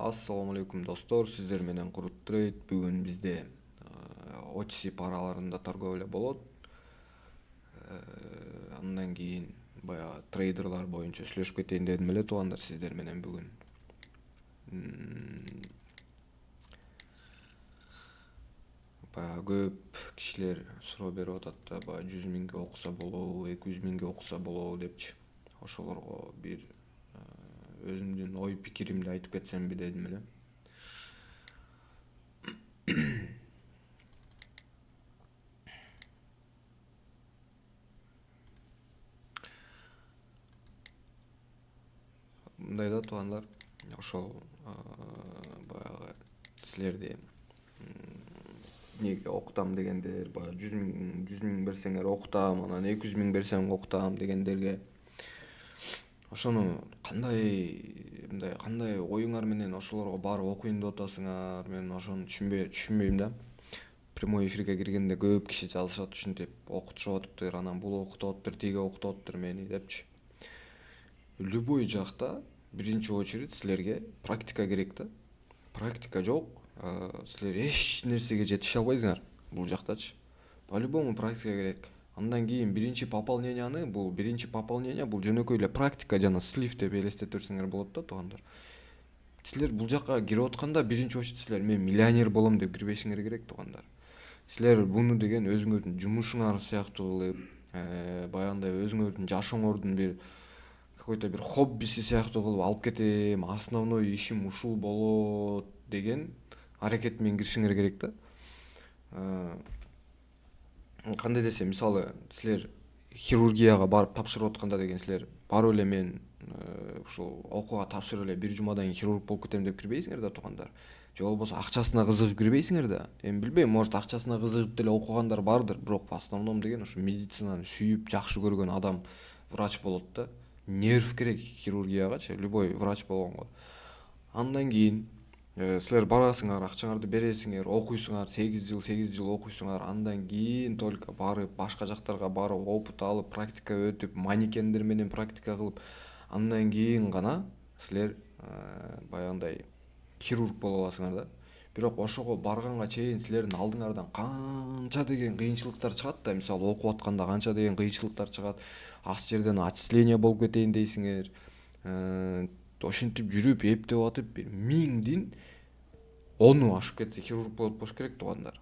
Ассаламу алейкум достор, сиздер менен Курут Трейд. Бүгүн бизде OTC параларында торговля болот. Андан кийин баягы трейдерлар боюнча сүйлөшүп кетейин дедим эле туугандар сиздер менен бүгүн. Баягы көп кишилер суроо берип атат да, баягы 100 миңге окуса болобу, 200 миңге окуса болобу депчи. Ошолорго бир өзүмдүн ой пикиримди айтып кетсемби дедим эле. Мындай да туугандар, ошол баягы силерди неге окутам дегендер, баягы 100 миң берсеңер окутам, анан 200 миң берсең окутам дегендерге ошону кандай оюңар менен ошолорго барып окуйм деп атасыңар, мен ошону түшүнбөйм да. Прямой эфирге киргенде көп киши жазышат, ушинтип окутушуп атыптыр, анан бул окутуп атыптыр, тиги окутуп атыптыр мени депчи. Любой жакта биринчи очередь силерге практика керек да. Практика жок, силер эч нерсеге жетише албайсыңар бул жактачы. По-любому практика керек. Андан кийин биринчи пополнение бул жөнөкөй эле практика жана слив деп элестете берсеңер болот да туугандар. Силер бул жакка кирип атканда биринчи очередь силер мен миллионер болом деп кирбешиңер керек туугандар. Силер буну деген өзүңөрдүн жумушуңар сыяктуу кылып, баягындай өзүңөрдүн жашооңордун бир какой-то бир хоббиси сыяктуу кылып алып кетем, основной ишим ушул болот деген аракет менен киришиңер керек да. Кандай десем, мисалы силер хирургияга барып тапшырып атканда деген силер барып эле мен ушул окууга тапшырып эле бир жумадан кийин хирург болуп кетем деп кирбейсиңер да туугандар. Же болбосо акчасына кызыгып кирбейсиңер да. Эми билбейм, может акчасына кызыгып деле окугандар бардыр, бирок в основном деген ушу медицинаны сүйүп жакшы көргөн адам врач болот да. Нерв керек хирургиягачы, любой врач болгонго. Андан кийин силер барасыңар, акчаңарды бересиңер, окуйсуңар, 8 жыл окуйсуңар, андан кийин только барып башка жактарга барып опыт алып, практика өтүп, манекендер менен практика кылып, андан кийин гана силер баягындай хирург боло аласыңар да. Бирок ошого барганга чейин силердин алдыңардан канча деген кыйынчылыктар чыгат да. Мисалы окуп атканда канча деген кыйынчылыктар чыгат. Ас жерден отчисление болуп кетейин дейсиңер. Ошентип жүрүп эптеп атып бир 1000дин 10 ашып кетсе хирург болот болуш керек туугандар.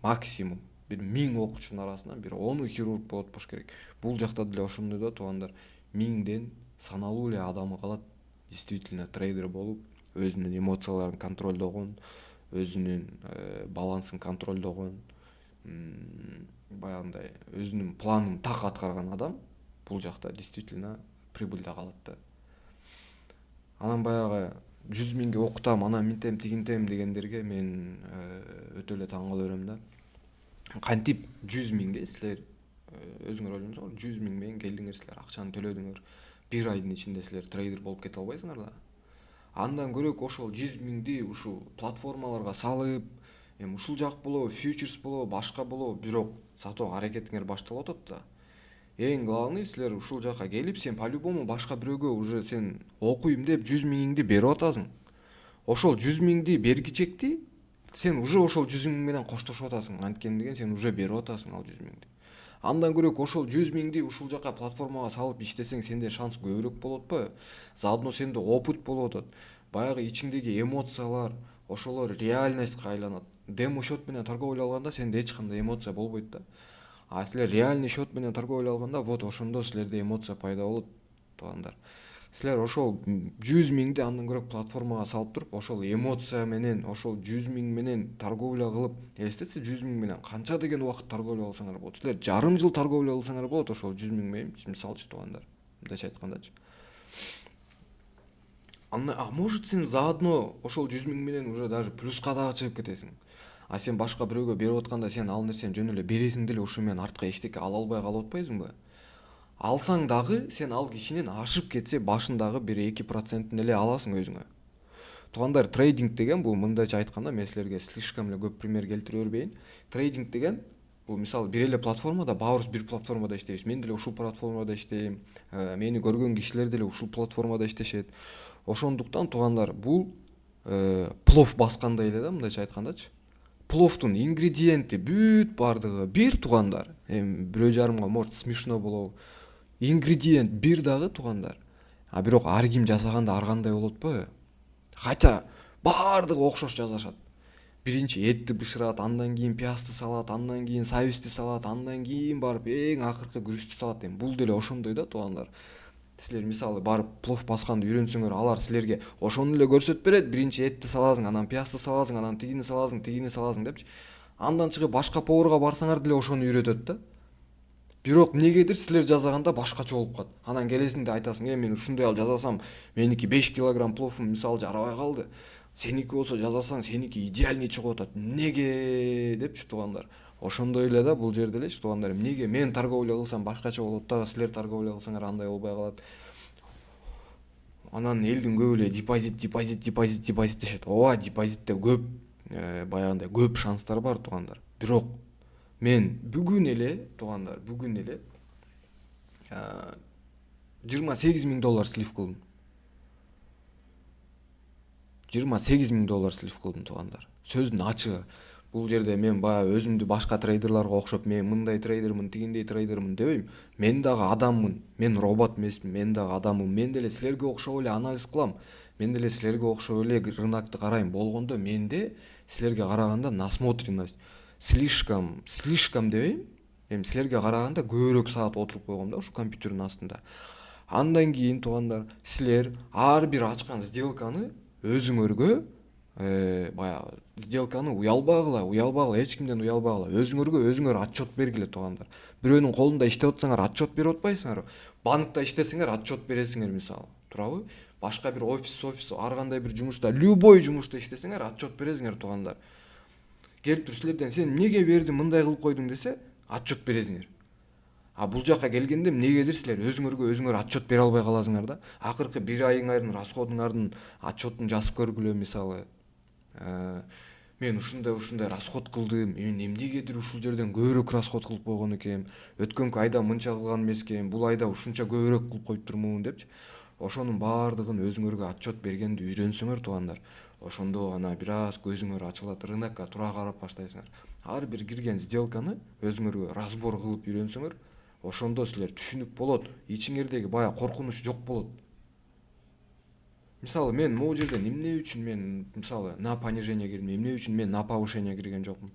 Максимум бир 1000 окуучунун арасынан бир 10 хирург болот болуш керек. Бул жакта деле ошондой да туугандар. 1000ден саналуу эле адамы калат действительно трейдер болуп, өзүнүн эмоцияларын контролдогон, өзүнүн балансын контролдогон, баягындай өзүнүн планын так аткарган адам бул жакта действительно прибыльда калат да. Анан баягы 100 миңге окутам, анан минтем тигинтем дегендерге мен өтө эле таң кала берем да. Кантип 100 миңге силер өзүңөр ойлонуңуздар, 100 миң менен келдиңер, силер акчаны төлөдүңөр. Бир айдын ичинде силер трейдер болуп кете албайсыңар да. Андан көрөк ошол 100 миңди ушул платформаларга салып, эми ушул жак болобу, фьючерс болобу, башка болобу, бирок сатууга аракетиңер башталып атат да. Эң главный силер ушул жака келип, сен по-любому башка бирөөгө уже сен окуйм деп 100 миңиңди берип атасың. Ошол 100 миңди бергичекти сен уже ошол 100 миң менен коштошуп атасың. Анткени деген сен уже берип атасың ал 100 миңди. Андан көрөк ошол 100 миңди ушул жака платформага салып иштесең сенде шанс көбүрөөк болот по? Заодно сенде опыт болуп атат. Баягы ичиңдеги эмоциялар, ошолор реальностька айланат. Демо счет менен торговля алганда сенде эч кандай эмоция болбойт да. А силер реальный счет менен торговля алганда вот ошондо силерде эмоция пайда болот туугандар. Силер ошол 100 миңди андан көрөк платформага салып туруп, ошол эмоция менен, ошол 100 миң менен торговля кылып, элестетсиз 100 миң менен канча деген убакыт торговля кылсаңар болот. Силер жарым жыл торговля кылсаңар болот ошол 100 миң менен, мисалчы туугандар. Мындайча айткандачы. А может сен заодно ошол 100 миң менен уже даже плюска дагы чыгып кетесиң. А сен башка бирөөгө берип атканда сен ал нерсени жөн эле бересиң деле ушу менен артка эчтеке ала албай калып атпайсыңбы? Алсаң дагы сен ал кишинен ашып кетсе башындагы 1-2% эле аласың өзүңө. Туугандар, трейдинг деген бул мындайча айтканда, мен силерге слишком эле көп пример келтире бербейин. Трейдинг деген бул мисалы бир эле платформада, баарыбыз бир платформада иштейбиз. Мен деле ушул платформада иштейм, мени көргөн кишилер деле ушул платформада иштешет. Ошондуктан туугандар, бул плов баскандай эле да, мындайча айткандачы. Пловдун ингредиенти бүт бардыгы бир, туугандар. Эми бирөө жарымга может смешно болобу. Ингредиент бир дагы, туугандар. А бирок ар ким жасаганда ар кандай болот атпайбы? Хотя баардыгы окшош жасашат. Биринчи этти бышырат, андан кийин пиязды салат, андан кийин сабизди салат, андан кийин барып эң акыркы күрүчтү салат. Эми бул деле ошондой да, туугандар. Силер мисалы барып плов басканды үйрөнсөңөр, алар силерге ошону эле көрсөтүп берет. Биринчи этти саласың, анан пиязды саласың, анан тигини саласың депчи. Андан чыгып башка поварга барсаңар деле ошону үйрөтөт да. Бирок эмнегедир силер жасаганда башкача болуп калат. Анан келесиңде айтасың: мен ушундай ал жасасам, меники 5 килограмм пловум мисалы жарабай калды. Сеники болсо жасасаң, сеники идеальный чыгып атат. Неге депчи, туугандар. Ошондой эле да бул жерде элечи, туугандар. Эмнеге мен торговля кылсам башкача болот дагы, силер торговля кылсаңар андай болбой калат. Анан элдин көбү эле депозит дешет. Ооба, депозитте көп баягындай көп шанстар бар, туугандар. Бирок мен бүгүн эле, туугандар, бүгүн эле $28,000 слив кылдым. $28,000 слив кылдым, туугандар. Сөздүн ачыгы. Бул жерде мен баягы өзүмдү башка трейдерларга окшоп, мен мындай трейдермин, тигиндей трейдермин дебейм. Мен дагы адаммын. Мен робот эмесмин. Мен дагы адаммын. Мен деле силерге окшоп эле анализ кылам. Мен деле силерге окшоп эле рынокты карайм. Болгондо менде силерге караганда насмотренность слишком дебейм. Эми силерге караганда көбүрөөк саат отуруп койгом да ушу компьютердин астында. Андан кийин, туугандар, силер ар бир ачкан сделканы өзүңөргө баягы сделканы уялбагыла, эч кимден уялбагыла. Өзүңөргө өзүңөр отчет бергиле, туугандар. Бирөөнүн колунда иштеп атсаңар отчет берип атпайсыңарбы? Банкта иштесеңер отчет бересиңер мисалы. Туурабы? Башка бир офис, ар кандай бир жумушта, любой жумушта иштесеңер отчет бересиңер, туугандар. Келип туруп силерден сен эмнеге бердиң, мындай кылып койдуң десе, отчет бересиңер. А бул жака келгенде эмнегедир силер өзүңөргө өзүңөр отчет бере албай каласыңар да. Акыркы бир айыңардын расходуңардын отчетун жазып көргүлө, мисалы. Мен ушундай расход кылдым, мен эмнегедир ушул жерден көбүрөөк расход кылып койгон экенмин. Өткөнкү айда мынча кылган эмес экенмин, бул айда ушунча көбүрөөк кылып коюптурмун депчи. Ошонун баардыгын өзүңөргө отчет бергенди үйрөнсөңөр, туугандар, ошондо гана бир аз көзүңөр ачылат, рынокко туура карап баштайсыңар. Ар бир кирген сделканы өзүңөргө разбор кылып үйрөнсөңөр, ошондо силер түшүнүк болот, ичиңердеги баягы коркунуч жок болот. Мисалы мен могу жерден эмне үчүн мен мисалы на понижение кирдим, эмне үчүн мен на повышение кирген жокмун?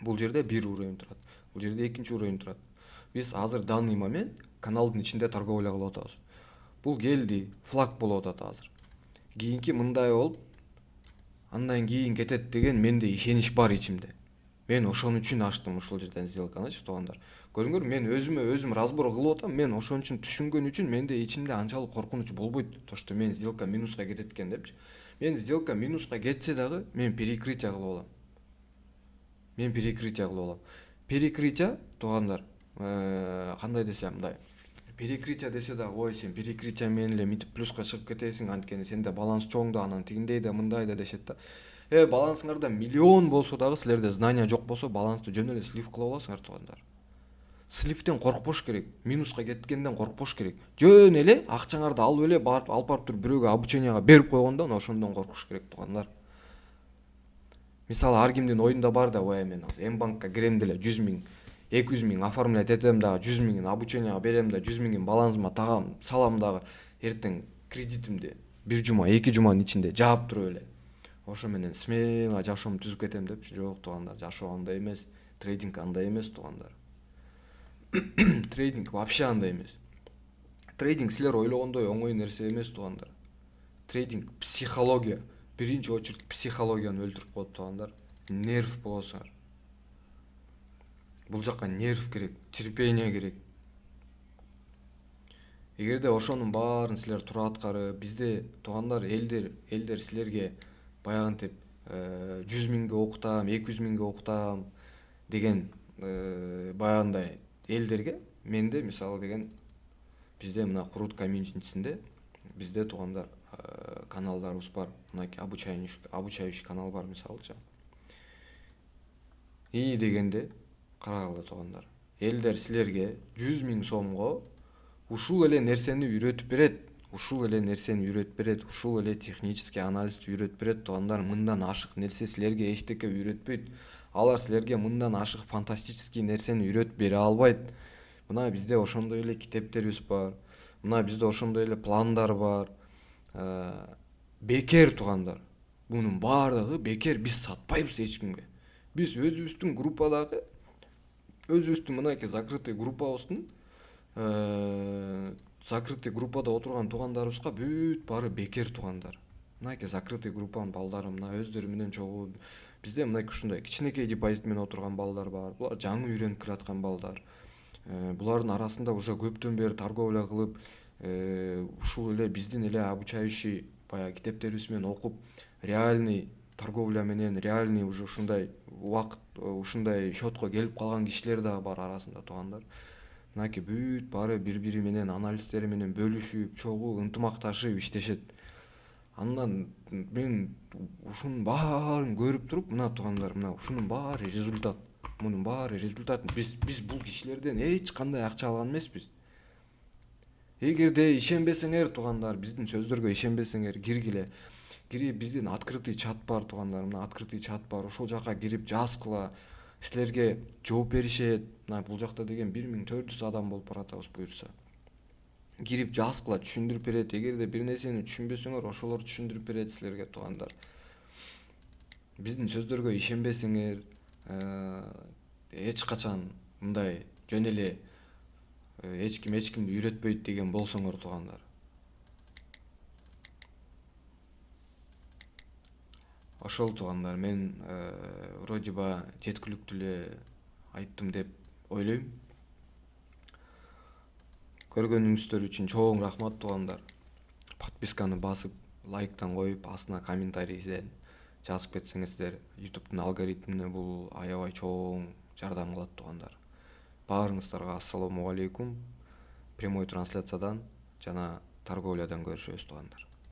Бул жерде бир уровень турат. Бул жерде экинчи уровень турат. Биз азыр данный момент каналдын ичинде торговля кылып атабыз. Бул келди, флаг болуп атат азыр. Кийинки мындай болуп, андан кийин кетет деген менде ишенич бар ичимде. Мен ошон үчүн ачтым ушул жерден сделканычы, туугандар. Көрүңөр, мен өзүм разбор кылып атам, мен ошон үчүн түшүнгөн үчүн менде ичимде анчалык коркунуч болбойт, то что мен сделка минуска кетет экен депчи. Мен сделка минуска кетсе дагы мен перекрытие кылып алам. Перекрытие, туугандар, кандай десем мындай. Перекрытие десе дагы, ой, сен перекрытие менен эле мынтип плюска чыгып кетесиң, анткени сенде баланс чоң да, анан тигиндей да, мындай да дешет да. Балансыңарда миллион болсо дагы, силерде знания жок болсо, балансты жөн эле слив кыла аласыңар, туугандар. Сливтен коркпош керек, минуска кеткенден коркпош керек. Жөн эле акчаңарды алып эле алып барып туруп бирөөгө обученияга берип койгондон ошондон коркуш керек, туугандар. Мисалы ар кимдин оюнда бар да, ой, мен азыр М-банкка кирем деле 100,000, 200,000 оформлять этем дагы, 100,000 обученияга берем да, 100,000 балансыма тагам, салам дагы, эртең кредитимди бир жума, 2 жуманын ичинде жаап туруп эле. Ошо менен смело жашоомду түзүп кетем депчи. Жок, туугандар, жашоо андай эмес, трейдинг андай эмес, туугандар. Трейдинг вообще андай эмес. Трейдинг силер ойлогондой оңой нерсе эмес, туугандар. Трейдинг психология. Биринчи очередь психологияны өлтүрүп коет, туугандар. Нерв болосуңар. Бул жакка нерв керек, терпение керек. Эгерде ошонун баарын силер туура аткарып, бизде, туугандар, элдер силерге баягынтип 100,000ге окутам, 200,000ге окутам деген баягындай элдерге, менде мисалы деген бизде мына Крут комьюнитисинде бизде, туугандар, каналдарыбыз бар. Мынакей обучающий канал бар, мисалычы. И дегенде карагыла, туугандар. Элдер силерге 100,000 сомго ушул эле нерсени үйрөтүп берет. ушул эле нерсени үйрөтүп берет, ушул эле технический анализди үйрөтүп берет. Туугандар, мындан ашык нерсе силерге эчтеке үйрөтпөйт. Алар силерге мындан ашык фантастический нерсени үйрөтүп бере албайт. Мына бизде ошондой эле китептерибиз бар. Мына бизде ошондой эле пландар бар. Бекер туугандар. Мунун баардыгы бекер. Биз сатпайбыз эч кимге. Биз өзүбүздүн группадагы, өзүбүздүн мынакей закрытый группабыздын закрытый группада отурган туугандарыбызга бүт баары бекер туугандар. Мынакей закрытый группанын балдары мына өздөрү менен чогуу. Бизде мынакей ушундай кичинекей депозит менен отурган балдар бар. Булар жаңы үйрөнүп келаткан балдар. Булардын арасында уже көптөн бери торговля кылып, ушул эле биздин эле обучающий баягы китептерибиз менен окуп, реальный торговля менен, реальный уже ушундай убакыт, ушундай счетко келип калган кишилер дагы бар арасында туугандар. Мынакей бүт баары бири менен анализдери менен бөлүшүп, чогуу ынтымакташып иштешет. Андан мен ушунун баарын көрүп туруп, мына туугандар, мына ушунун баары результат. Мунун баары результат. Биз бул кишилерден эч кандай акча алган эмеспиз. Эгерде ишенбесеңер туугандар, биздин сөздөргө ишенбесеңер, киргиле. Кирип биздин открытый чат бар туугандар, мына открытый чат бар. Ошол жака кирип жазгыла. Силерге жооп беришет. Мына бул жакта деген 1400 адам болуп баратабыз буюрса. Кирип жазгыла, түшүндүрүп берет. Эгерде бир нерсени түшүнбөсөңөр, ошолор түшүндүрүп берет силерге туугандар. Биздин сөздөргө ишенбесеңер, эч качан мындай жөн эле эч кимди үйрөтпөйт деген болсоңор туугандар. Ошол туугандар, мен вроде бы жеткиликтүү эле айттым деп ойлойм. Көргөнүңүздөр үчүн чоң рахмат туугандар. Подписканы басып, лайктан коюп, астына комментарийден жазып кетсеңиздер, YouTube'дун алгоритмине бул аябай чоң жардам кылат туугандар. Баарыңыздарга ассаламу алейкум. Прямой трансляциядан жана торговлядан көрүшөбүз туугандар.